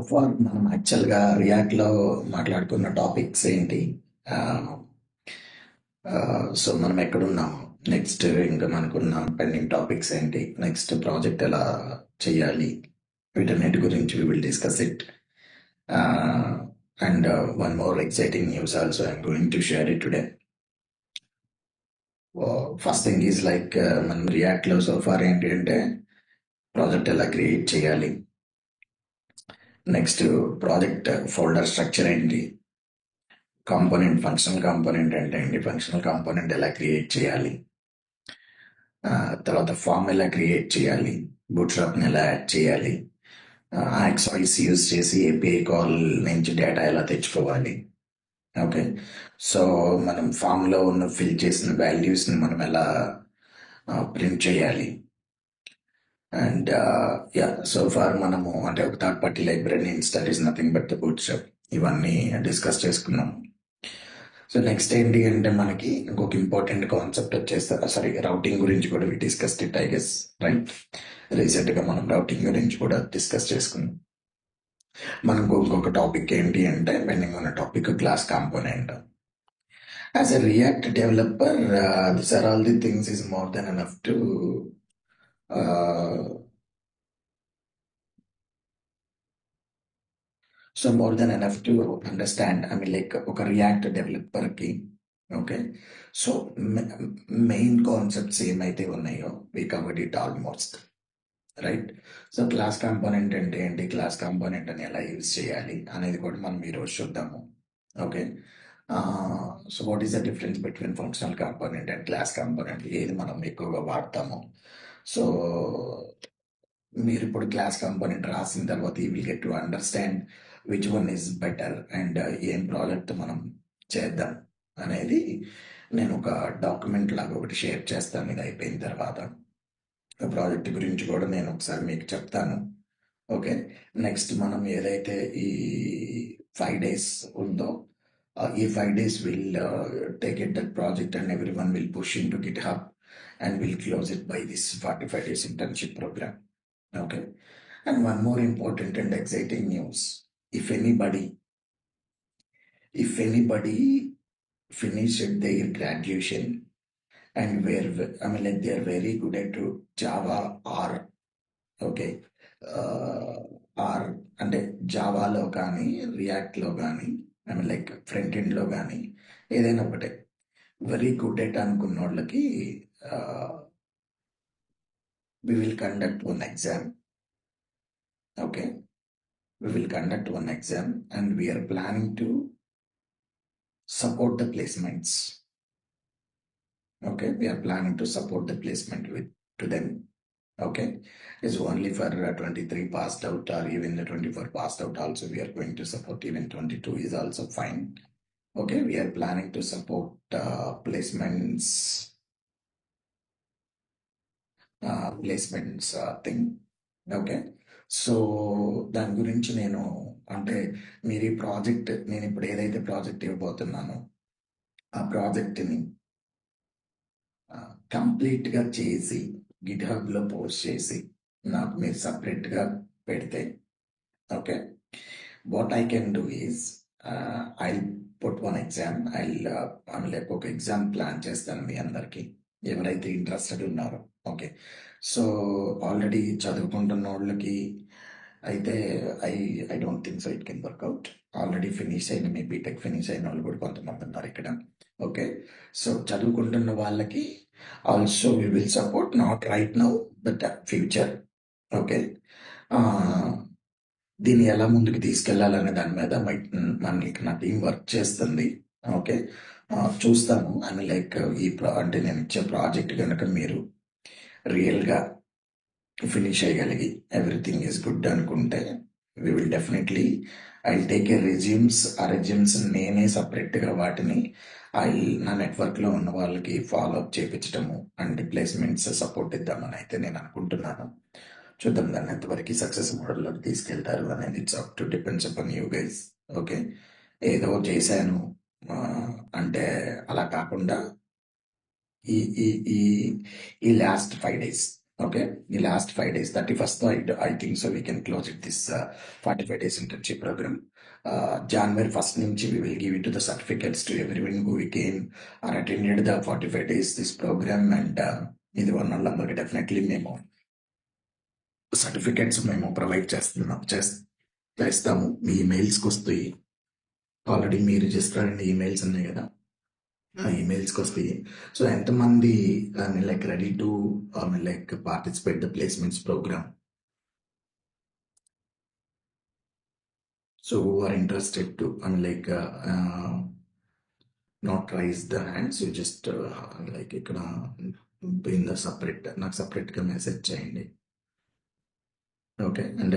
Far మనం యాక్చువల్గా రియాక్ట్లో మాట్లాడుకున్న టాపిక్స్ ఏంటి? సో మనం ఎక్కడున్నాం, నెక్స్ట్ ఇంకా మనకున్న పెండింగ్ టాపిక్స్ ఏంటి, నెక్స్ట్ ప్రాజెక్ట్ ఎలా చేయాలి, వీటన్నిటి గురించి we will discuss it. And one more exciting news also I'm going to share it today. First thing is like మనం రియాక్ట్లో సో ఫార్ ఏంటి అంటే ప్రాజెక్ట్ ఎలా క్రియేట్ చేయాలి, నెక్స్ట్ ప్రాజెక్ట్ ఫోల్డర్ స్ట్రక్చర్ ఏంటి, కాంపోనెంట్ ఫంక్షనల్ కాంపోనెంట్ అంటే ఏంటి, functional component ఎలా క్రియేట్ చేయాలి, తర్వాత ఫామ్ ఎలా క్రియేట్ చేయాలి, బూట్స్ట్రాప్ని ఎలా యాడ్ చేయాలి, యాక్స్వైస్ యూజ్ చేసి ఏపీఐ కాల్ నుంచి డేటా ఎలా తెచ్చుకోవాలి. ఓకే, సో మనం ఫామ్లో ఉన్న ఫిల్ చేసిన వాల్యూస్ని మనం ఎలా ప్రింట్ చేయాలి. అండ్ యా, సో ఫార్ మనము అంటే ఒక third party library install is nothing but the bootstrap, ఇవన్నీ డిస్కస్ చేసుకున్నాము. సో నెక్స్ట్ ఏంటి అంటే మనకి ఇంకొక ఇంపార్టెంట్ కాన్సెప్ట్ వచ్చేస్తారు, సారీ రౌటింగ్ గురించి కూడా discuss it I guess, right? రీసెంట్గా మనం రౌటింగ్ గురించి కూడా డిస్కస్ చేసుకున్నాం. మనకు ఇంకొక టాపిక్ ఏంటి అంటే పెండింగ్ ఉన్న topic class component. As a React developer, this are all the things is more than enough to so more than enough to understand, I mean like ఒక రియాక్ట్ డెవలపర్కి. ఓకే, సో మెయిన్ కాన్సెప్ట్స్ ఏమైతే ఉన్నాయో we covered it almost, right? So class component అంటే ఏంటి, class component అని ఎలా use చేయాలి అనేది కూడా మనం ఈరోజు చూద్దాము. Okay, so what is the difference between functional component and class component, ఏది మనం ఎక్కువగా వాడతాము. సో మీరు ఇప్పుడు క్లాస్ కాంపోనెంట్ రాసిన తర్వాత you will get to understand which one is better and ఏం ప్రాజెక్ట్ మనం చేద్దాం అనేది నేను ఒక డాక్యుమెంట్ లాగా ఒకటి షేర్ చేస్తాను. ఇది అయిపోయిన తర్వాత ప్రాజెక్ట్ గురించి కూడా నేను ఒకసారి మీకు చెప్తాను. ఓకే, నెక్స్ట్ మనం ఏదైతే ఈ 5 days ఉందో, ఈ 5 days will take it that project and every one will push in to Git hub and will close it by this 45 days internship program. Okay, and one more important and exciting news: if anybody finished their graduation and were, I mean like they are very good at Java or okay, or అంటే జావాలో కానీ రియాక్ట్లో కానీ I mean like front ఎండ్లో కానీ ఏదైనా ఒకటే very good at అనుకున్న వాళ్ళకి we will conduct one exam. Okay, we will conduct one exam and we are planning to support the placements. Okay, we are planning to support the placement to them. Okay, it's only for 23 passed out or even the 24 passed out also we are going to support, even 22 is also fine. Okay, we are planning to support placements thing. Okay, so దాని గురించి నేను అంటే మీరు ఈ project, నేను ఇప్పుడు ఏదైతే project ఇవ్వబోతున్నానో ఆ ప్రాజెక్ట్ని కంప్లీట్గా చేసి గిట్హబ్లో పోస్ట్ చేసి నాకు మీరు సపరేట్గా పెడితే, okay, what I can do is I put one exam, like ఒక ఎగ్జామ్ ప్లాన్ చేస్తాను మీ అందరికీ ఎవరైతే ఇంట్రెస్టెడ్ ఉన్నారో. ఓకే, సో ఆల్రెడీ చదువుకుంటున్న వాళ్ళకి అయితే I don't think so it can work out. Already finish అయిన మీ బీటెక్ ఫినిష్ అయిన వాళ్ళు కూడా కొంతమంది ఉన్నారు ఇక్కడ. ఓకే, సో చదువుకుంటున్న వాళ్ళకి also we will support, not right now but future. Okay, దీన్ని ఎలా ముందుకు తీసుకెళ్లాలనే దాని మీద మనకి నా టీం వర్క్ చేస్తుంది. ఓకే, చూస్తాము. అని లైక్ అంటే నేను ఇచ్చే ప్రాజెక్ట్ కనుక మీరు రియల్గా ఫినిష్ అయ్యగలిగి ఎవ్రీథింగ్ ఈజ్ గుడ్ అనుకుంటే we will definitely I take a resumes. ఆ రెజ్యూమ్స్ నేనే సపరేట్గా వాటిని నా నెట్వర్క్లో ఉన్న వాళ్ళకి ఫాలో అప్ చేయించడము అండ్ ప్లేస్మెంట్స్ సపోర్ట్ ఇద్దామని అయితే నేను అనుకుంటున్నాను. చూద్దాం దాన్ని ఎంతవరకు సక్సెస్ మోడల్లోకి తీసుకెళ్తారు అనేది. It's up to depends upon you guys. Okay, ఏదో చేశాను అంటే అలా కాకుండా ఈ ఈ ఈ ఈ last 5 days Okay, the last 5 days, 31st, I think so we can close it this 45 days internship program. January 1st నుంచి we will give it to the certificates to everyone who came or attended the 45 days this program, and ఇది one వాళ్ళకి definitely మేము certificates మేము provide చేస్తాము. మీ ఈమెయిల్స్కి వస్తాయి. Already మీ రిజిస్టర్ అయిన ఈమెయిల్స్ ఉన్నాయి కదా, ఆ ఈమెయిల్స్కి వస్తాయి. సో ఎంతమంది like ready to like participate the placements program. So who are interested to like not raise the hands, you just like ఇక్కడ in the separate నాకు separate గా మెసేజ్ చేయండి. ఓకే, అండ్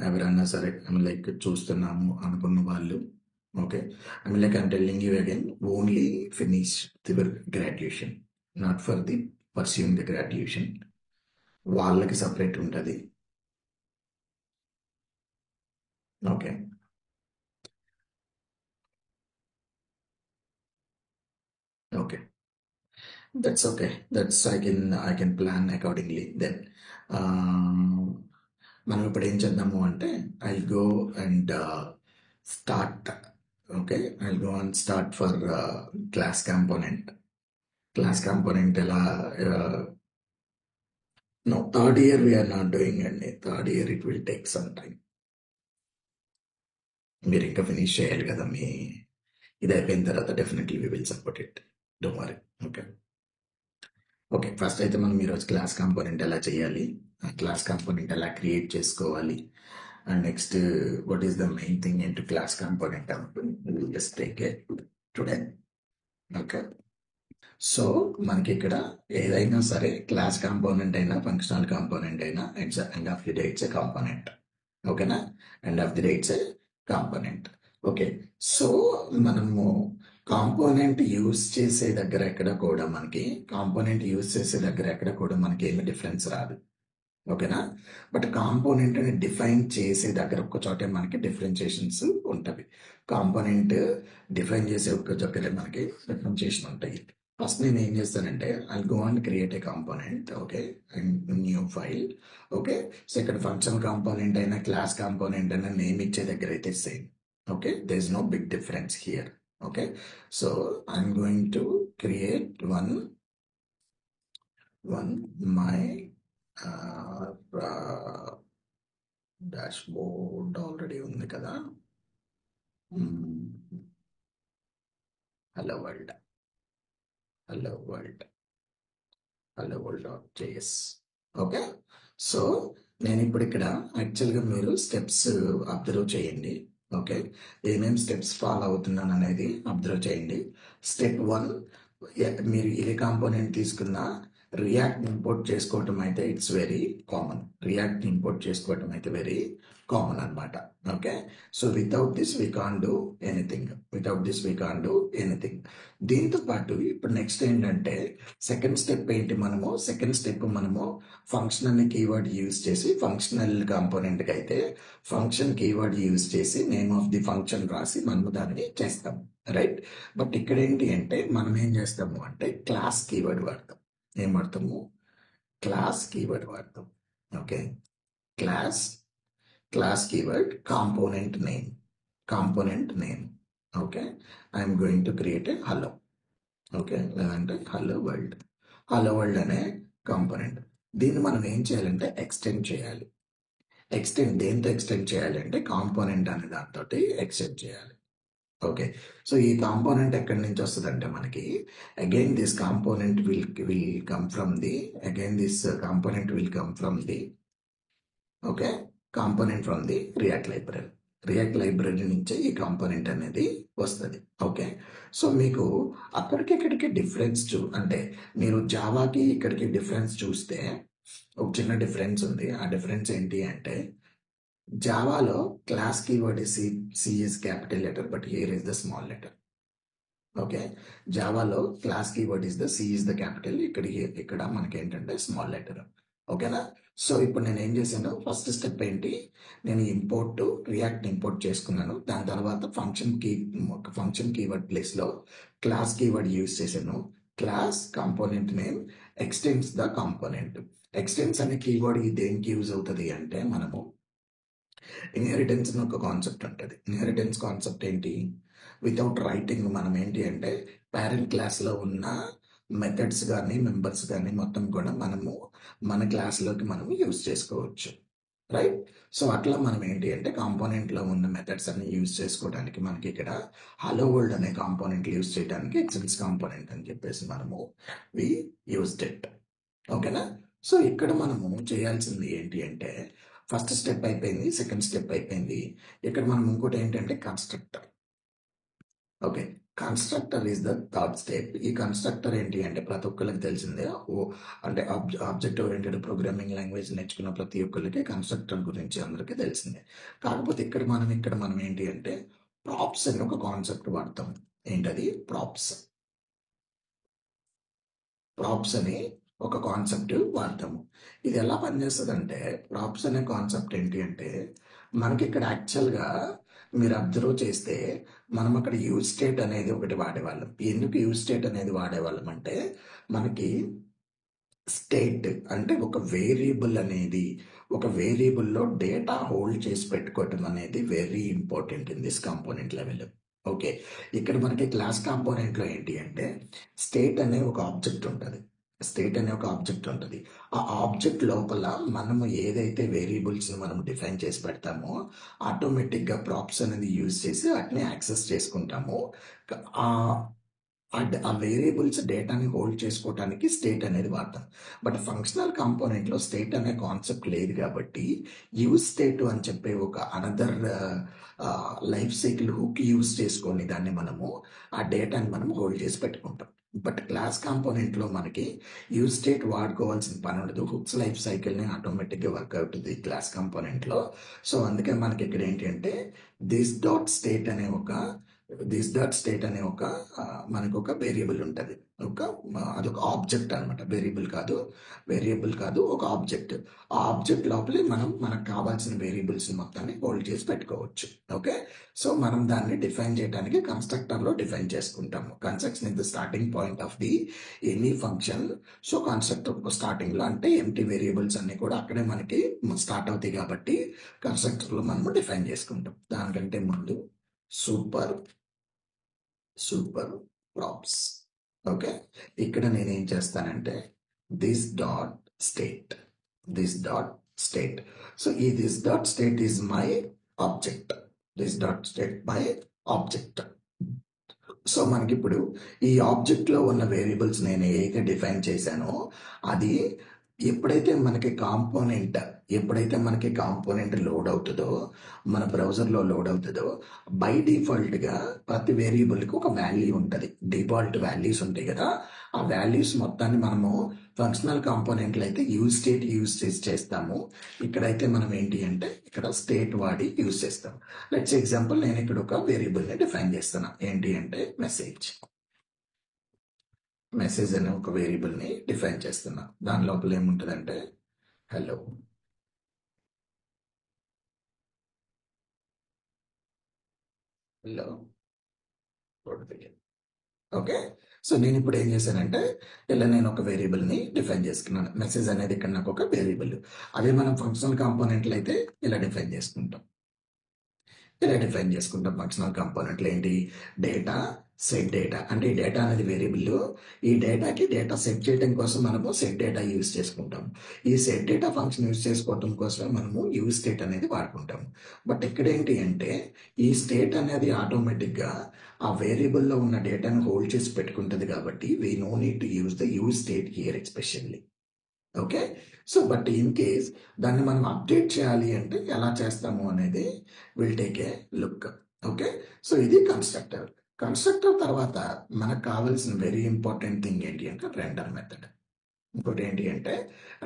ఎవరైనా సరే లైక్ చూస్తున్నాము అనుకున్న వాళ్ళు, okay, like I'm telling you again, only finish your graduation, not for the pursuing the graduation. వాళ్ళకి సపరేట్ ఉంటుంది. Okay, okay, that's okay. That's I can plan accordingly then. మనం ఇప్పుడు ఏం చేద్దాము అంటే I go and start. Okay, I go and start for class component. Class component ఎలా no third year we're not doing అండి. Third year it will take some time. మీరు ఇంకా finish చేయాలి కదా, మీ ఇది అయిపోయిన తర్వాత definitely we will support it, don't worry. Okay, okay, first అయితే మనం ఈరోజు క్లాస్ కాంపోనెంట్ ఎలా చేయాలి, క్లాస్ కాంపోనెంట్ ఎలా క్రియేట్ చేసుకోవాలి, and next what is the main thing into class component just take it today. Okay, so మనకి ఇక్కడ ఏదైనా సరే క్లాస్ కాంపోనెంట్ అయినా ఫంక్షనల్ కాంపోనెంట్ అయినా it's end of the day it's a component. ఓకేనా, end of the day it's a component. Okay, so మనము component use చేసే దగ్గర ఎక్కడ కూడా మనకి ఏమి డిఫరెన్స్ రాదు. ఓకేనా, బట్ కాంపోనెంట్ ని డిఫైన్ చేసే దగ్గర ఒక్క చోటే మనకి డిఫరెన్షియేషన్స్ ఉంటవి. కాంపోనెంట్ డిఫైన్ చేసే ఒక్క దగ్గర మనకి డిఫరెన్షియేషన్ ఉంటాయి. ఫస్ట్ నేను ఏం చేస్తానంటే I go and create a component. Okay, new file. Okay, so ఇక్కడ ఫంక్షన్ కాంపోనెంట్ అయినా క్లాస్ కాంపోనెంట్ అయినా నేమ్ ఇచ్చే దగ్గర అయితే same. Okay, there is no big difference here. Okay, so I'm going to create one my dashboard already ఉంది కదా. hello world.js. Okay, so నేను ఇప్పుడు ఇక్కడ యాక్చువల్గా మీరు స్టెప్స్ అబ్జర్వ్ చేయండి. ఓకే, ఏమేమి స్టెప్స్ ఫాలో అవుతున్నాను అనేది అబ్జర్వ్ చేయండి. స్టెప్ 1, మీరు ఏ కాంపోనెంట్ తీసుకున్నా రియాక్ట్ ఇంపోర్ట్ చేసుకోవటం అయితే it's very common. Very common అనమాట. Okay, so without this we can do anything. దీంతో పాటు ఇప్పుడు నెక్స్ట్ ఏంటంటే సెకండ్ స్టెప్ మనము ఫంక్షన్ కీవర్డ్ యూజ్ చేసి, ఫంక్షనల్ కాంపోనెంట్ కి అయితే ఫంక్షన్ కీవర్డ్ యూజ్ చేసి నేమ్ ఆఫ్ ది ఫంక్షన్ రాసి మనము దాన్ని చేస్తాం, రైట్. బట్ ఇక్కడ ఏంటి అంటే మనం ఏం చేస్తాము అంటే క్లాస్ కీవర్డ్ వాడతాం. ఏం వాడతాము? క్లాస్ కీవర్డ్ వాడతాం. Okay, class keyword component name. Okay, I'm going to create A hello. Okay, లేదంటే హలో వరల్డ్ అనే కాంపోనెంట్. దీన్ని మనం ఏం చేయాలంటే ఎక్స్టెండ్ చేయాలి. దేంతో ఎక్స్టెండ్ చేయాలి అంటే కాంపోనెంట్ అనే దాంతో ఎక్స్టెండ్ చేయాలి. ఓకే, సో ఈ కాంపోనెంట్ ఎక్కడి నుంచి వస్తుందంటే మనకి again this component will come from the okay, component from the react library నుంచే ఈ కాంపోనెంట్ అనేది వస్తుంది. ఓకే, సో మీకు అక్కడికి ఇక్కడికి డిఫరెన్స్ అంటే మీరు జావాకి ఇక్కడికి డిఫరెన్స్ చూస్తే ఒక చిన్న డిఫరెన్స్ ఉంది. ఆ డిఫరెన్స్ ఏంటి అంటే జావాలో class keyword C is capital letter, but here is the small letter. Okay, జావాలో class keyword is the C is the capital, ఇక్కడ మనకి ఏంటంటే స్మాల్ లెటర్. ఓకేనా, సో ఇప్పుడు నేను ఏం చేశాను, ఫస్ట్ స్టెప్ ఏంటి, నేను రియాక్ట్ ఇంపోర్ట్ చేసుకున్నాను. దాని తర్వాత ఫంక్షన్ కీవర్డ్ ప్లేస్ లో క్లాస్ కీవర్డ్ యూజ్ చేశాను. Class component name extends the component. Extends అనే కీవర్డ్ దేనికి యూజ్ అవుతుంది అంటే, మనము ఇన్హెరిటెన్స్ అని ఒక కాన్సెప్ట్ ఉంటుంది. ఇన్హెరిటెన్స్ కాన్సెప్ట్ ఏంటి? వితౌట్ రైటింగ్ మనం ఏంటి అంటే పేరెంట్ క్లాస్లో ఉన్న మెథడ్స్ కానీ మెంబర్స్ కానీ మొత్తం కూడా మనము మన క్లాస్లోకి మనం యూజ్ చేసుకోవచ్చు, రైట్? సో అట్లా మనం ఏంటి అంటే కాంపోనెంట్లో ఉన్న మెథడ్స్ అన్ని యూజ్ చేసుకోవడానికి మనకి ఇక్కడ హలో వరల్డ్ అనే కాంపోనెంట్ యూజ్ చేయడానికి ఎక్సెన్స్ కాంపోనెంట్ అని చెప్పేసి మనము వి యూజ్డ్ ఇట్. ఓకేనా? సో ఇక్కడ మనము చేయాల్సింది ఏంటి అంటే, ఫస్ట్ స్టెప్ అయిపోయింది, సెకండ్ స్టెప్ అయిపోయింది. ఇక్కడ మనం ఇంకోటి ఏంటంటే constructor. Okay, constructor is the third step. ఈ కన్స్ట్రక్టర్ ఏంటి అంటే ప్రతి ఒక్కరికి తెలిసిందే. అంటే ఆబ్జెక్ట్ ఓరియంటెడ్ ప్రోగ్రామింగ్ లాంగ్వేజ్ నేర్చుకున్న ప్రతి ఒక్కరికి కన్స్ట్రక్టర్ గురించి అందరికీ తెలిసిందే. కాకపోతే ఇక్కడ మనం ఏంటి అంటే ప్రాప్స్ అని ఒక కాన్సెప్ట్ వాడతాం. ఏంటది? ప్రాప్స్. ప్రాప్స్ అని ఒక కాన్సెప్ట్ వాడతాము. ఇది ఎలా పనిచేస్తుంది అంటే, ప్రాప్స్ అనే కాన్సెప్ట్ ఏంటి అంటే, మనకి ఇక్కడ యాక్చువల్గా మీరు అబ్జర్వ్ చేస్తే మనం అక్కడ యూజ్ స్టేట్ అనేది ఒకటి వాడేవాళ్ళం. ఎందుకు యూజ్ స్టేట్ అనేది వాడేవాళ్ళం అంటే, మనకి స్టేట్ అంటే ఒక వేరియబుల్ అనేది, ఒక వేరియబుల్లో డేటా హోల్డ్ చేసి పెట్టుకోవటం అనేది very important in this component level. Okay, ఇక్కడ మనకి క్లాస్ కాంపోనెంట్లో ఏంటి అంటే స్టేట్ అనే ఒక ఆబ్జెక్ట్ ఉంటుంది. స్టేట్ అనే ఒక ఆబ్జెక్ట్ ఉంటుంది. ఆ ఆబ్జెక్ట్ లోపల మనము ఏదైతే వేరియబుల్స్ మనం డిఫైన్ చేసి పెడతామో ఆటోమేటిక్గా ప్రాప్స్ అనేది యూజ్ చేసి వాటిని యాక్సెస్ చేసుకుంటాము. ఆ వేరియబుల్స్ డేటాని హోల్డ్ చేసుకోవడానికి స్టేట్ అనేది వాడతాం. బట్ ఫంక్షనల్ కాంపోనెంట్లో స్టేట్ అనే కాన్సెప్ట్ లేదు కాబట్టి యూజ్ స్టేట్ అని చెప్పే ఒక another life cycle hook use చేసుకొని దాన్ని మనము ఆ డేటాని మనం హోల్డ్ చేసి పెట్టుకుంటాం. బట్ క్లాస్ కాంపోనెంట్లో మనకి యూజ్ స్టేట్ వాడుకోవాల్సిన పని ఉండదు. హుక్స్ లైఫ్ సైకిల్ని ఆటోమేటిక్గా వర్క్ అవుతుంది క్లాస్ కాంపోనెంట్లో. సో అందుకే మనకి ఇక్కడ ఏంటి అంటే దిస్ డాట్ స్టేట్ అనే ఒక మనకు ఒక వేరియబుల్ ఉంటుంది. అదొక ఆబ్జెక్ట్ అనమాట. వేరియబుల్ కాదు, ఒక ఆబ్జెక్ట్. ఆ ఆబ్జెక్ట్ లోపలే మనం మనకు కావాల్సిన వేరియబుల్స్ మొత్తాన్ని హోల్డ్ చేసి పెట్టుకోవచ్చు. ఓకే, సో మనం దాన్ని డిఫైన్ చేయడానికి కన్స్ట్రక్టర్లో డిఫైన్ చేసుకుంటాము. Construction is the starting point of the any function. So constructor స్టార్టింగ్లో అంటే ఎంటీ వేరియబుల్స్ అన్ని కూడా అక్కడే మనకి స్టార్ట్ అవుతాయి కాబట్టి కన్స్ట్రక్టర్లో మనము డిఫైన్ చేసుకుంటాం. దానికంటే ముందు సూపర్ ప్రాప్స్. ఓకే, ఇక్కడ నేనేం చేస్తానంటే దిస్ డాట్ స్టేట్. సో ఈ this dot state is my object. So మనకి ఇప్పుడు ఈ ఆబ్జెక్ట్లో ఉన్న వేరియబుల్స్ నేను ఏదైతే డిఫైన్ చేశానో అది ఎప్పుడైతే మనకి కాంపోనెంట్ లోడ్ అవుతుందో, మన బ్రౌజర్లో లోడ్ అవుతుందో, బై డిఫాల్ట్గా ప్రతి వేరియబుల్కి ఒక వాల్యూ ఉంటుంది. డిఫాల్ట్ వాల్యూస్ ఉంటాయి కదా, ఆ వాల్యూస్ మొత్తాన్ని మనము ఫంక్షనల్ కాంపోనెంట్లు అయితే యూజ్ చేస్తాము. ఇక్కడైతే మనం ఏంటి అంటే ఇక్కడ స్టేట్ వాడి యూజ్ చేస్తాం. లెట్స్ ఎగ్జాంపుల్ నేను ఇక్కడ ఒక వేరియబుల్ని డిఫైన్ చేస్తున్నా. ఏంటి అంటే మెసేజ్ అనే ఒక వేరియబుల్ని డిఫైన్ చేస్తున్నా. దాని లోపల ఏముంటుందంటే హలో. ఓకే, సో నేను ఇప్పుడు ఏం చేశానంటే ఇలా నేను ఒక వేరియబుల్ని డిఫైన్ చేసుకున్నాను. మెసేజ్ అనేది ఇక్కడ నాకు ఒక వేరియబుల్. అదే మనం ఫంక్షనల్ కాంపోనెంట్లు అయితే ఇలా డిఫైన్ చేసుకుంటాం. ఫంక్షనల్ కాంపోనెంట్లు ఏంటి? Data, set data. అంటే ఈ డేటా అనేది వేరియబుల్. ఈ డేటాకి డేటా సెట్ చేయడం కోసం మనము సెట్ డేటా యూజ్ చేసుకుంటాం. ఈ సెట్ డేటా ఫంక్షన్ యూజ్ చేసుకోవడం కోసమే మనము యూజ్ స్టేట్ అనేది వాడుకుంటాము. బట్ ఇక్కడ ఏంటి అంటే ఈ స్టేట్ అనేది ఆటోమేటిక్గా ఆ వేరియబుల్లో ఉన్న డేటాను హోల్డ్ చేసి పెట్టుకుంటుంది కాబట్టి we know need to use the use state here especially. Okay, so but in case దాన్ని మనం అప్డేట్ చేయాలి అంటే ఎలా చేస్తాము అనేది will take a look. Okay, so ఇది కన్స్ట్రక్టర్ తర్వాత మనకు కావాల్సిన వెరీ ఇంపార్టెంట్ థింగ్ ఏంటి అంటే రెండర్ మెథడ్. ఇంకోటి ఏంటి అంటే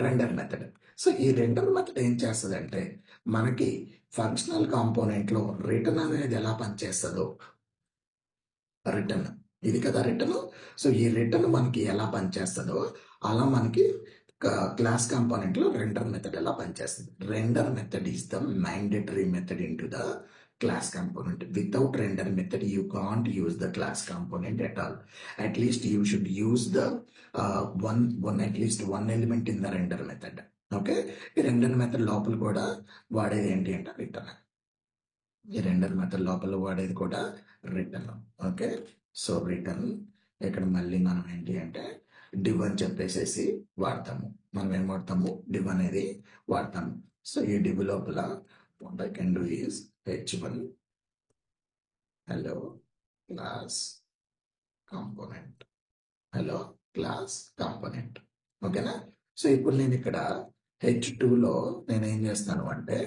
రెండర్ మెథడ్. సో ఈ రెండర్ మెథడ్ ఏం చేస్తుందంటే మనకి ఫంక్షనల్ కాంపోనెంట్లో రిటర్న్ అనేది ఎలా పనిచేస్తుందో, రిటర్న్ ఇది కదా రిటర్న్. సో ఈ రిటర్న్ మనకి ఎలా పనిచేస్తుందో అలా మనకి క్లాస్ కాంపోనెంట్లో రెండర్ మెథడ్ ఎలా పనిచేస్తుంది. Render method is the mandatory method in to the class component. Without render method, you can't use the class component at all. At least you should use the at least one element in the render method. Okay, ఈ render method లోపల కూడా వాడేది ఏంటి అంటే return. ఈ render method లోపల వాడేది కూడా రిటర్న్. ఓకే, సో రిటర్న్ ఇక్కడ మళ్ళీ మనం ఏంటి అంటే div అని చెప్పేసేసి వాడతాము. మనం ఏం వాడతాము, div అనేది వాడతాము. సో ఈ div లోపల what I can do is h1 hello class component, hello class component. ఓకేనా? సో ఇప్పుడు నేను ఇక్కడ h2లో నేనేం చేస్తానంటే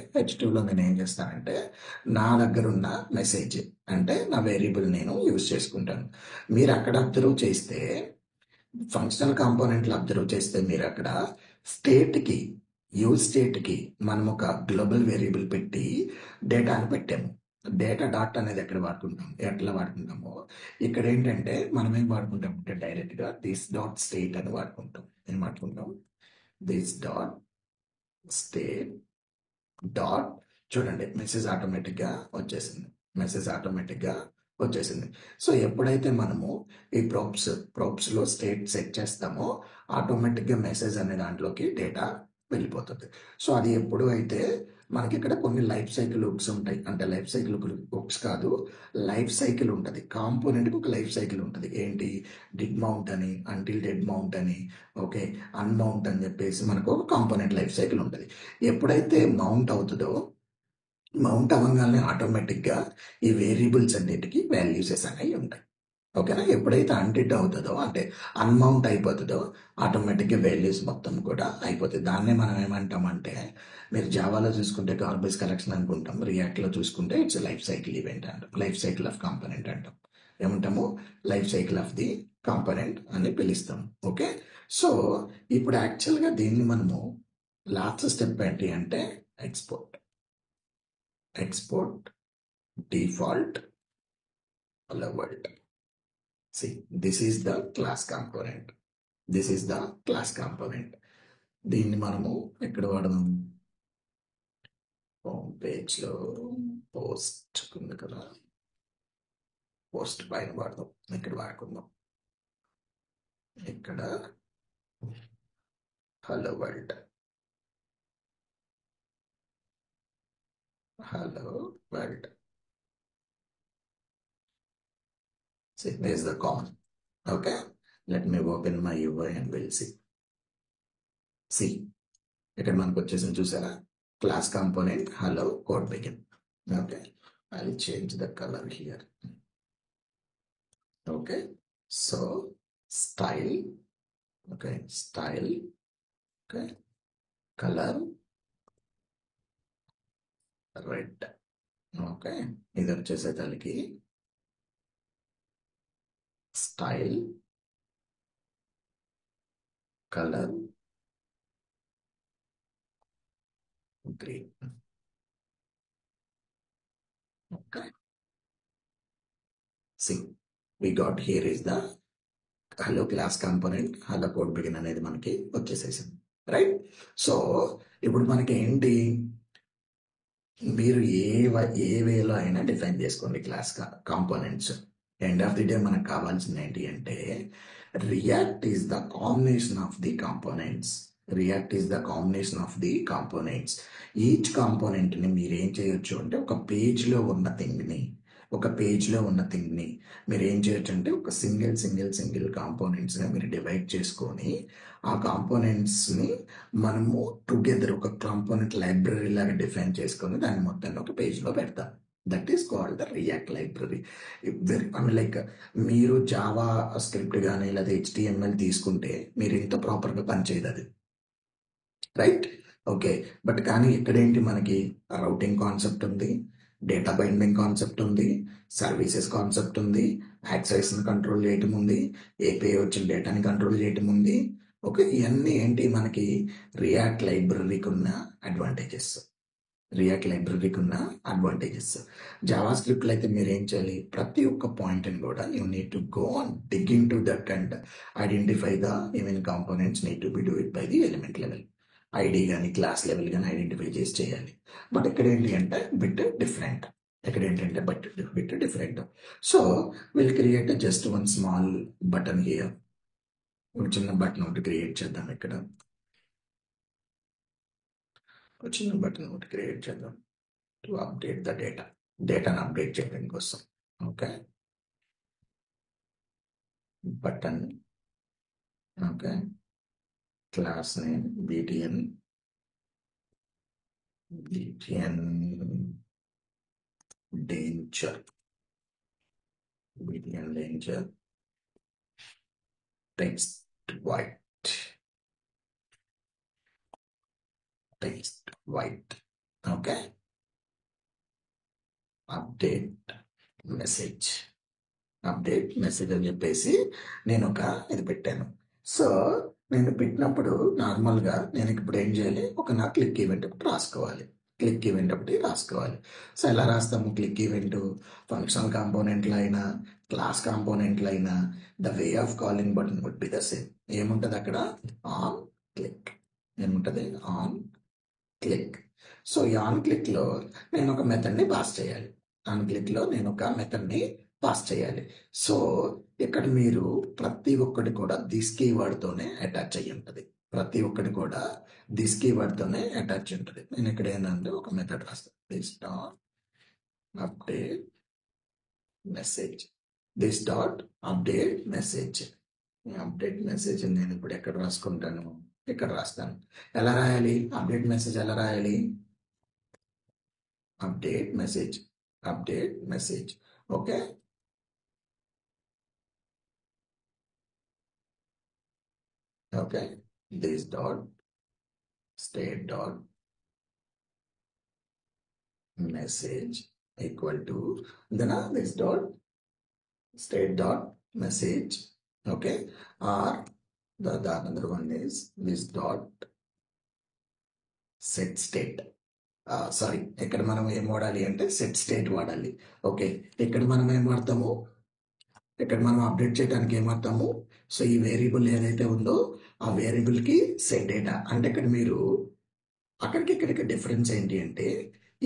నా దగ్గర ఉన్న మెసేజ్ అంటే నా వేరియబుల్ నేను యూజ్ చేసుకుంటాను. మీరు అక్కడ అబ్జర్వ్ చేస్తే ఫంక్షనల్ కాంపోనెంట్లు అబ్జర్వ్ చేస్తే మీరు అక్కడ స్టేట్కి యూజ్ స్టేట్కి మనం ఒక గ్లోబల్ వేరియబుల్ పెట్టి డేటాను పెట్టాము. డేటా డాట్ అనేది ఎట్లా వాడుకుంటామో ఇక్కడ ఏంటంటే మనం ఏం వాడుకుంటాం అంటే డైరెక్ట్గా దిస్ డాట్ స్టేట్ అని వాడుకుంటాం. ఏం వాడుకుంటాం, దిస్ డాట్ స్టేట్ డాట్. చూడండి మెసేజ్ ఆటోమేటిక్గా వచ్చేసింది. సో ఎప్పుడైతే మనము ఈ ప్రోప్స్లో స్టేట్ సెట్ చేస్తామో ఆటోమేటిక్గా మెసేజ్ అనే దాంట్లోకి డేటా వెళ్ళిపోతుంది. సో అది ఎప్పుడు అయితే మనకి ఇక్కడ కొన్ని లైఫ్ సైకిల్ హుక్స్ ఉంటాయి. అంటే లైఫ్ సైకిల్ హుక్స్ కాదు, లైఫ్ సైకిల్ ఉంటుంది. కాంపోనెంట్కి ఒక లైఫ్ సైకిల్ ఉంటుంది. ఏంటి, డిడ్ మౌంట్ అని, అంటిల్ డెడ్ మౌంట్ అని, ఓకే, అన్మౌంట్ అని చెప్పేసి మనకు ఒక కాంపోనెంట్ లైఫ్ సైకిల్ ఉంటుంది. ఎప్పుడైతే మౌంట్ అవుతుందో, మౌంట్ అవ్వగానే ఆటోమేటిక్గా ఈ వేరియబుల్స్ అన్నిటికీ వాల్యూసెస్ అనేవి ఉంటాయి. ఓకేనా? ఎప్పుడైతే అన్డిడ్ అవుతుందో అంటే అన్మౌంట్ అయిపోతుందో ఆటోమేటిక్గా వాల్యూస్ మొత్తం కూడా అయిపోతుంది. దాన్నే మనం ఏమంటామంటే, మీరు జావాలో చూసుకుంటే గార్బేజ్ కలెక్షన్ అనుకుంటాం, రియాక్ట్లో చూసుకుంటే ఇట్స్ లైఫ్ సైకిల్ ఈవెంట్ అంటాం, లైఫ్ సైకిల్ ఆఫ్ కాంపోనెంట్ అంటాం. ఏమంటాము, life cycle of the component అని పిలుస్తాం. ఓకే, సో ఇప్పుడు యాక్చువల్గా దీన్ని మనము లాస్ట్ స్టెప్ ఏంటి అంటే export default hello world. See, this is the class component. దీన్ని మనము ఎక్కడ వాడదాం, హోమ్ పేజ్లో పోస్ట్ ఉంది కదా, పోస్ట్ పైన వాడదాం. ఇక్కడ వాడుకుందాం. ఇక్కడ hello world See, there's the common. Okay, let me open my UI and we'll see. ఇక్కడ మనకు వచ్చేసింది చూసారా, class component hello code begin. Okay, I'll change the color here. Okay, so style, okay, color red. Okay, ఇది వచ్చేసేదానికి style colour green. Okay, we got here is the hello class component, hello code begin అనేది మనకి వచ్చేసేసింది, right? So ఇప్పుడు మనకి ఏంటి, మీరు ఏ వేలో అయినా డిఫైన్ చేసుకోండి class components. End of the day మనకు కావాల్సింది ఏంటి అంటే React is the combination of the components. Each కాంపోనెంట్ని మీరు ఏం చేయొచ్చు అంటే ఒక పేజ్లో ఉన్న థింగ్ని మీరు ఏం చేయొచ్చు అంటే ఒక సింగిల్ కాంపోనెంట్స్ని మీరు డివైడ్ చేసుకొని ఆ కాంపోనెంట్స్ని మనము టుగెదర్ ఒక కాంపోనెంట్ లైబ్రరీ లాగా డిఫైన్ చేసుకొని దాన్ని మొత్తాన్ని ఒక పేజ్లో పెడతాం. That is called the react library. Like మీరు జావా స్క్రిప్ట్ కానీ లేదా HTML తీసుకుంటే మీరు ఇంత ప్రాపర్గా పనిచేయదు అది, రైట్? ఓకే, బట్ కానీ ఇక్కడేంటి, మనకి రౌటింగ్ కాన్సెప్ట్ ఉంది, డేటా బైండింగ్ కాన్సెప్ట్ ఉంది, సర్వీసెస్ కాన్సెప్ట్ ఉంది, యాక్సెస్ని కంట్రోల్ చేయటం ఉంది, API వచ్చిన డేటాని కంట్రోల్ చేయటం ఉంది. ఓకే, ఇవన్నీ ఏంటి మనకి రియాక్ట్ లైబ్రరీకి ఉన్న అడ్వాంటేజెస్. జావా స్క్రిప్ట్లో అయితే మీరు ఏం చేయాలి, ప్రతి ఒక్క పాయింట్ని కూడా you need to go and dig in to that and identify the even components need to be do it by the element level, ID కానీ క్లాస్ లెవెల్ కానీ ఐడెంటిఫై చేయాలి. బట్ ఇక్కడ ఏంటి అంటే బిట్ డిఫరెంట్. ఇక్కడ ఏంటంటే bit different. So will create just one small button here. ఒక చిన్న బటన్ ఒకటి క్రియేట్ చేద్దాం. ఇక్కడ ఒక చిన్న బటన్ ఒకటి క్రియేట్ చేద్దాం టు అప్డేట్ ద డేటాను అప్డేట్ చేయడం కోసం. Okay, button. Okay, class name btn danger text white. Okay, update message అని చెప్పేసి నేను ఒక ఇది పెట్టాను. సో నేను పెట్టినప్పుడు నార్మల్గా నేను ఇప్పుడు ఏం చేయాలి, నా క్లిక్ ఈవెంట్ ఒకటి రాసుకోవాలి. సో ఎలా రాస్తాము క్లిక్ ఈవెంట్? ఫంక్షనల్ కాంపోనెంట్లు అయినా క్లాస్ కాంపోనెంట్లు అయినా the way of calling button would be the same. ఏముంటుంది అక్కడ? On click. ఏముంటుంది? On click. సో ఈ ఆన్ క్లిక్లో నేను ఒక మెథడ్ని పాస్ చేయాలి. సో ఇక్కడ మీరు ప్రతి ఒక్కటి కూడా దిస్ కీవర్డ్తోనే అటాచ్ అయ్యి ఉంటుంది. నేను ఇక్కడ ఏంటంటే ఒక మెథడ్ రాస్తాను. This dot update message. Update message నేను ఇప్పుడు ఎక్కడ రాసుకుంటాను? ఇక్కడ రాస్తాను. ఎలా రాయాలి update message? Update message. Okay, this dot state dot message equal to then this dot state dot message. Okay, or the another one is this dot set state. Sorry, ఇక్కడ మనం ఏం వాడాలి అంటే సెట్ స్టేట్ వాడాలి. Okay, ఇక్కడ మనం ఏం వాడతాము? ఇక్కడ మనం అప్డేట్ చేయడానికి ఏం వాడతాము? సో ఈ వేరియబుల్ ఏదైతే ఉందో ఆ వేరియబుల్కి సెట్ డేటా అంటే ఇక్కడ మీరు అక్కడికి ఇక్కడికి డిఫరెన్స్ ఏంటి అంటే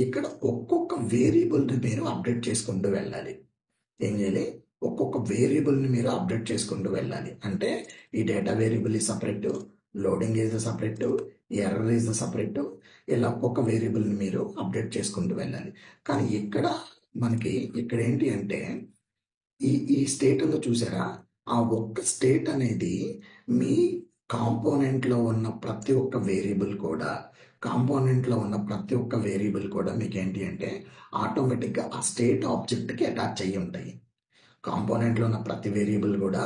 ఇక్కడ ఒక్కొక్క వేరియబుల్ని మీరు అప్డేట్ చేసుకుంటూ వెళ్ళాలి. ఏం చేయాలి? ఒక్కొక్క వేరియబుల్ని మీరు అప్డేట్ చేసుకుంటూ వెళ్ళాలి. అంటే ఈ డేటా వేరియబుల్ ఈ separate, loading is separate, error is separate. ఇలా ఒక్కొక్క వేరియబుల్ని మీరు అప్డేట్ చేసుకుంటూ వెళ్ళాలి. కానీ ఇక్కడ ఏంటి అంటే ఈ స్టేట్ ఉందో చూసారా? ఆ ఒక్క స్టేట్ అనేది మీ కాంపోనెంట్లో ఉన్న ప్రతి ఒక్క వేరియబుల్ కూడా మీకు ఏంటి అంటే ఆటోమేటిక్గా ఆ స్టేట్ ఆబ్జెక్ట్కి అటాచ్ అయ్యి ఉంటాయి. కాంపోనెంట్లో ఉన్న ప్రతి వేరియబుల్ కూడా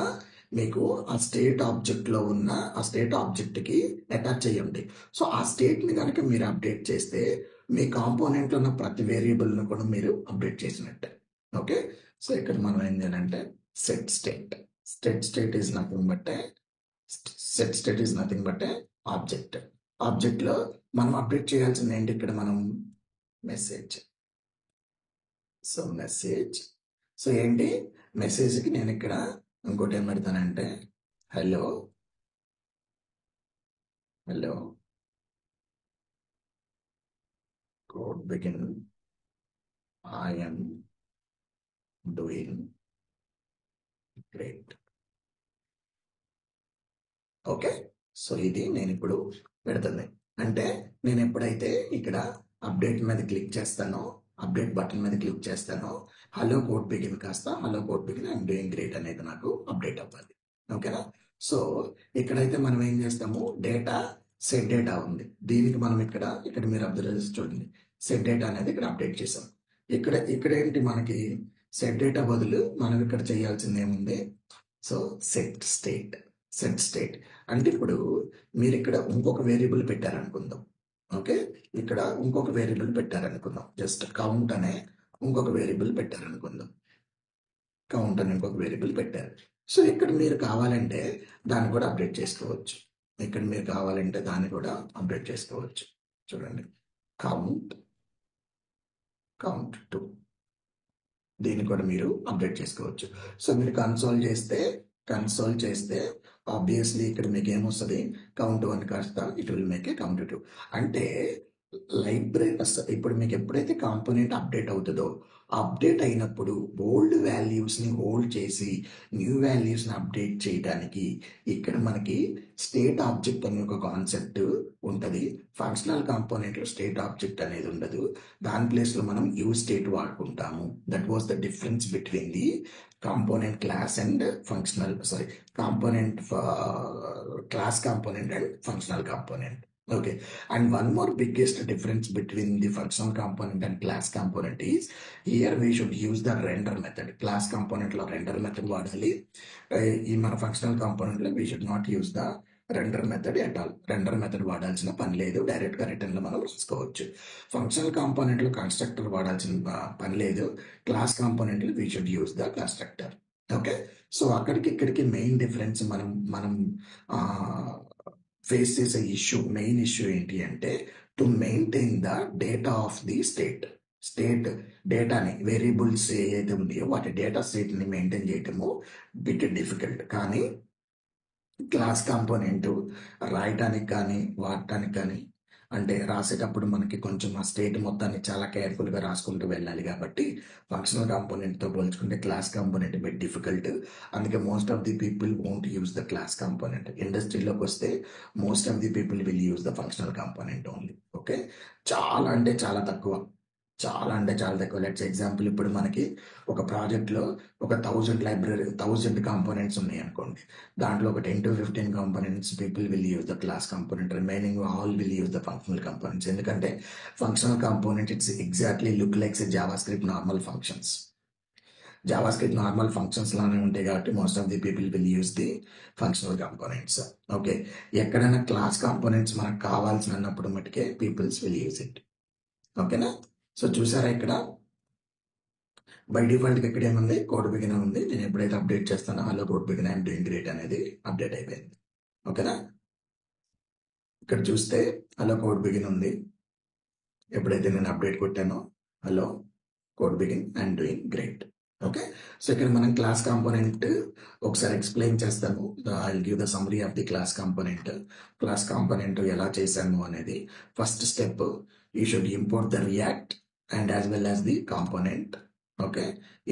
మీకు ఆ స్టేట్ ఆబ్జెక్ట్కి అటాచ్ అయ్యి ఉంటాయి. సో ఆ స్టేట్ని కనుక మీరు అప్డేట్ చేస్తే మీ కాంపోనెంట్లో ఉన్న ప్రతి వేరియబుల్ను కూడా మీరు అప్డేట్ చేసినట్టే. ఓకే, సో ఇక్కడ మనం ఏం చేయాలంటే set state is nothing but ఆబ్జెక్ట్లో మనం అప్డేట్ చేయాల్సింది ఏంటి? ఇక్కడ మనం మెసేజ్. సో ఏంటి మెసేజ్కి నేను ఇక్కడ ఇంకోటి ఏం పెడతానంటే hello code begin I am doing great. Okay, so ఇది నేను ఇప్పుడు పెడుతుంది. అంటే నేను ఎప్పుడైతే ఇక్కడ అప్డేట్ మీద క్లిక్ చేస్తానో, అప్డేట్ బటన్ మీద క్లిక్ చేస్తానో హలో కోడ్ బిగిన్ కాస్త hello code begin I'm doing great అనేది నాకు అప్డేట్ అవ్వాలి. ఓకేనా? సో ఇక్కడైతే మనం ఏం చేస్తాము, సెట్ డేటా ఉంది. దీనికి మనం ఇక్కడ మీరు అబ్జర్వ్ చేసి చూడండి, సెట్ డేటా అనేది ఇక్కడ అప్డేట్ చేసాం. ఇక్కడ ఏంటి మనకి సెట్ డేటా బదులు మనం ఇక్కడ చేయాల్సింది ఏముంది? సో సెట్ స్టేట్ అంటే ఇప్పుడు మీరు ఇక్కడ ఇంకొక వేరియబుల్ పెట్టారనుకుందాం. ఓకే, ఇక్కడ ఇంకొక వేరియబుల్ పెట్టారనుకుందాం. జస్ట్ కౌంట్ అనే ఇంకొక వేరియబుల్ పెట్టారనుకుందాం. పెట్టారు. సో ఇక్కడ మీరు కావాలంటే దాన్ని కూడా అప్డేట్ చేసుకోవచ్చు. చూడండి, కౌంట్ 2 దీన్ని కూడా మీరు అప్డేట్ చేసుకోవచ్చు. సో మీరు కన్సోల్ చేస్తే ఆబ్వియస్లీ ఇక్కడ మీకు ఏమొస్తుంది? కౌంట్ 1 కాస్త it will make a count 2. అంటే లైబ్రరీ ఇప్పుడు మీకు ఎప్పుడైతే కాంపోనెంట్ అప్డేట్ అవుతుందో అప్డేట్ అయినప్పుడు ఓల్డ్ వాల్యూస్ని హోల్డ్ చేసి న్యూ వాల్యూస్ని అప్డేట్ చేయడానికి ఇక్కడ మనకి స్టేట్ ఆబ్జెక్ట్ అనే ఒక కాన్సెప్ట్ ఉంటుంది. ఫంక్షనల్ కాంపోనెంట్లో స్టేట్ ఆబ్జెక్ట్ అనేది ఉండదు. దాని ప్లేస్లో మనం యూజ్ స్టేట్ వాడుకుంటాము. That was the difference between the component class and component class component and functional component. Okay, and one more biggest difference between the functional component and class component is here we should use the render method. Class component lo render method వాడాలి. ఈ మన functional component లో we should not use the render method at all. Render method వాడాల్సిన పని లేదు, direct గా return లో మనం రాసుకోవచ్చు. ఫంక్షనల్ కాంపోనెంట్ లో కన్స్ట్రక్టర్ వాడాల్సిన పని లేదు. క్లాస్ కాంపోనెంట్ లో we should use the constructor. Okay, so అక్కడికి ఇక్కడికి మెయిన్ డిఫరెన్స్ మనం ఫేస్ చేసే మెయిన్ ఇష్యూ ఏంటి అంటే to maintain the data of the state డేటాని, వేరియబుల్స్ ఏదైతే ఉన్నాయో వాటి డేటా స్టేట్ని మెయింటైన్ చేయటము బిట్ డిఫికల్ట్. కానీ క్లాస్ కాంపోనెంట్ రాయటానికి కానీ వాడటానికి కానీ, అంటే రాసేటప్పుడు మనకి కొంచెం ఆ స్టేట్ మొత్తాన్ని చాలా కేర్ఫుల్గా రాసుకుంటూ వెళ్ళాలి. కాబట్టి ఫంక్షనల్ కాంపోనెంట్తో పోల్చుకుంటే క్లాస్ కాంపోనెంట్ బిట్ డిఫికల్ట్. అందుకే most of the people won't use the class component. ఇండస్ట్రీలోకి వస్తే most of the people will use the functional component only. Okay, చాలా అంటే చాలా తక్కువ. లెట్స్ ఎగ్జాంపుల్, ఇప్పుడు మనకి ఒక ప్రాజెక్ట్లో ఒక 1000 కాంపోనెంట్స్ ఉన్నాయి అనుకోండి. దాంట్లో ఒక 10 to 15 components people will use the class component, remaining all will use the functional components. ఎందుకంటే functional component it's exactly look likes JavaScript normal functions. JavaScript normal functions లానే ఉంటాయి కాబట్టి most of the people will use the functional components. Okay, ఎక్కడైనా class components మనకు కావాల్సి అన్నప్పుడు మటుకే peoples will use it. ఓకేనా? సో చూసారా, ఇక్కడ బై డిఫాల్ట్గా ఇక్కడ ఏముంది, కోడ్ బిగిన్ ఉంది. నేను ఎప్పుడైతే అప్డేట్ చేస్తానో hello code begin I'm doing great అనేది అప్డేట్ అయిపోయింది. ఓకేనా? ఇక్కడ చూస్తే హలో కోడ్ బిగిన్ ఉంది. ఎప్పుడైతే నేను అప్డేట్ కొట్టానో hello code begin I'm doing great. Okay, so ఇక్కడ మనం క్లాస్ కాంపోనెంట్ ఒకసారి ఎక్స్ప్లెయిన్ చేస్తాను. I will give the summary of the class component. Class component ఎలా చేశాను అనేది first step, you should import the React and as well as the component. Okay,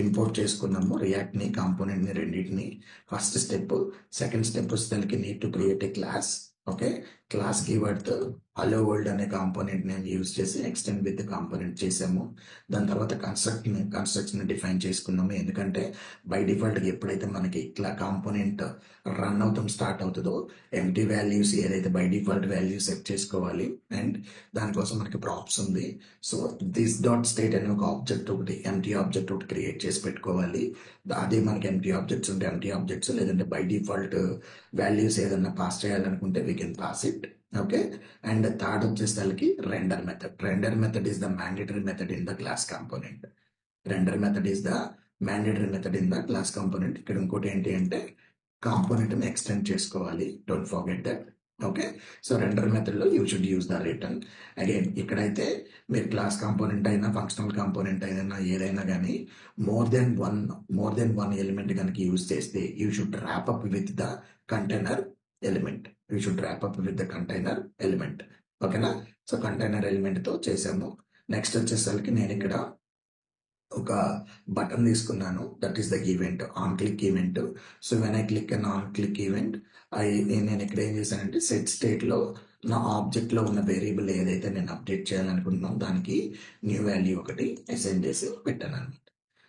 import చేసుకున్నాము రియాక్ట్ని, కాంపోనెంట్ని, రెండింటిని. First step. సెకండ్ స్టెప్ వచ్చేసరికి need to create a class. Okay, class keyword hello world అనే component నేను యూజ్ చేసి extend with component చేసాము. దాని తర్వాత కన్స్ట్రక్షన్ డిఫైన్ చేసుకున్నాము. ఎందుకంటే బై డిఫాల్ట్గా ఎప్పుడైతే మనకి ఇట్లా కాంపోనెంట్ రన్ అవుతాం స్టార్ట్ అవుతుందో ఎంటీ వాల్యూస్ ఏదైతే బై డిఫాల్ట్ వాల్యూస్ సెట్ చేసుకోవాలి. అండ్ దానికోసం మనకి ప్రాప్స్ ఉంది. సో దిస్ డాట్ స్టేట్ అనే ఒక ఆబ్జెక్ట్ ఒకటి, ఎంటీ ఆబ్జెక్ట్ ఒకటి క్రియేట్ చేసి పెట్టుకోవాలి. అదే మనకి ఎంటీ ఆబ్జెక్ట్స్ ఉంటే ఎంటీ ఆబ్జెక్ట్స్, లేదంటే బై డిఫాల్ట్ వాల్యూస్ ఏదన్నా పాస్ చేయాలనుకుంటే we can pass it. Okay, and third వచ్చేసరికి render method. Render method is the mandatory method in the class component. Render method is the mandatory method in the class component. ఇక్కడ ఇంకోటి ఏంటి అంటే కాంపోనెంట్ని extend చేసుకోవాలి. Don't forget that. Okay, so render మెథడ్లో you should use the return. Again ఇక్కడైతే మీరు class component అయినా ఫంక్షనల్ కాంపోనెంట్ అయినా ఏదైనా కానీ మోర్ దెన్ వన్ ఎలిమెంట్ కనుక యూజ్ చేస్తే you should wrap up with the container element. You should wrap up with the container element. ఓకేనా? So container ఎలిమెంట్తో చేసాము. నెక్స్ట్ వచ్చేసరికి నేను ఇక్కడ ఒక బటన్ తీసుకున్నాను, that is the event, on click event. So when I click an on click event, నేను ఇక్కడ ఏం చేశానంటే సెట్ స్టేట్లో నా ఆబ్జెక్ట్లో ఉన్న వేరియబుల్ ఏదైతే నేను అప్డేట్ చేయాలనుకుంటున్నాను దానికి న్యూ వాల్యూ ఒకటి అసైన్ చేసి పెట్టాను అనమాట.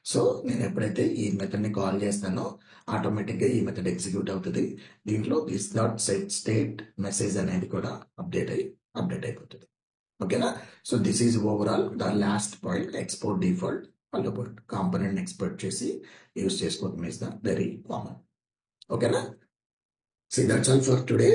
సో నేను ఎప్పుడైతే ఈ మెథడ్ని కాల్ చేస్తానో ఆటోమేటిక్గా ఈ మెథడ్ ఎగ్జిక్యూట్ అవుతుంది. దీంట్లో this dot set state message అనేది కూడా అప్డేట్ అయిపోతుంది. ఓకేనా? So this is overall the last point, export default hello world component export చేసి యూజ్ చేసుకోవడం ఇస్ ద వెరీ కామన్. ఓకేనా? See, that's all for today.